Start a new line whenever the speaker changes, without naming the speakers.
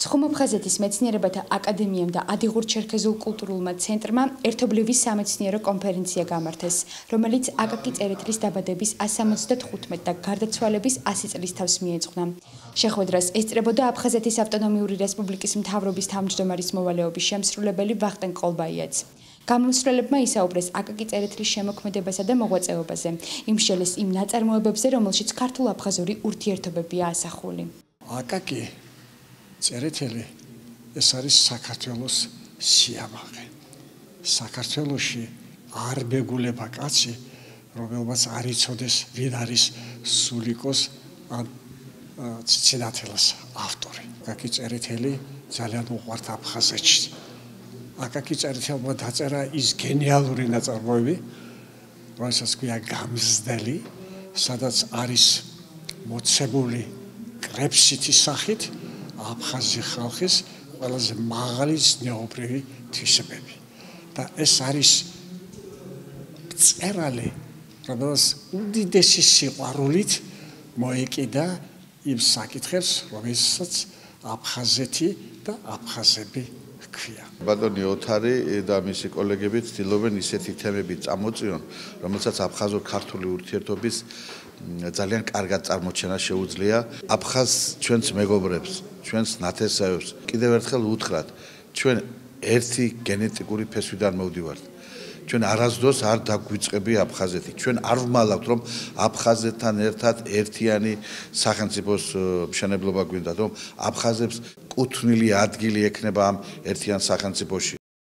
ცხუმ-აფხაზეთის მეცნიერებათა აკადემიამ და ადიღურ-ჩერქეზულ კულტურულმა ცენტრმა ერთობლივი სამეცნიერო კონფერენცია გამართეს, რომელიც აკაკი წერეთლის დაბადების 175 და გარდაცვალების 100 წლის თავს მიეძღვნა. შეხვედრას ესწრებოდა აფხაზეთის ავტონომიური რესპუბლიკის მთავრობის თავმჯდომარის მოვალეობის შემსრულებელი ვახტანგ ყოლბაიაც. გამომსვლელებმა ისაუბრეს აკაკი წერეთლის შემოქმედებასა და მოღვაწეობაზე, იმსჯელეს იმ ნაწარმოებებზე, რომელშიც ქართულ-აფხაზური ურთიერთობებია ასახული.
აკაკი წერეთელი ეს არის საქართველოს სიამაყე. საქართველოში არ მეგულება კაცი, რომელმაც არ იცოდეს ვინ არის სულიკოს ან ციცინათელას ავტორი. აკაკი წერეთელი ძალიან უყვართ აფხაზეთში. აკაკი წერეთელმა დაწერა ის გენიალური ნაწარმოები, რომელსაც ქვია გამზდელი, სადაც არის მოცემული კრეფსითი სახით აფხაზი ხალხის ყველაზე მაღალი ზნეობრივი თვისებები. და ეს არის მწერალი, რომელსაც უდიდესი სიყვარულით მოეკიდა იმ საკითხებს, რომელსაც აფხაზეთი და აფხაზები ჰქვია.
ბატონი ოთარი და მისი კოლეგები ცდილობენ ისეთი თემები წამოწიონ, რომელსაც აფხაზურ-ქართული ურთიერთობის ძალიან კარგად წარმოჩენა შეუძლია. აფხაზ ჩვენს მეგობრებს, ჩვენს ნათესავებს კიდევ ერთხელ უთხრათ, ჩვენ ერთი გენეტიკური ფესვიდან მოვდივართ. ჩვენ არასდროს არ დაგვიწყები აფხაზეთი. ჩვენ არ ვმალავთ, რომ აფხაზეთთან ერთად ერთიანი სახელმწიფოს მშენებლობა გვინდა, რომ აფხაზებს კუთვნილი ადგილი ექნება ამ ერთიან სახელმწიფოში.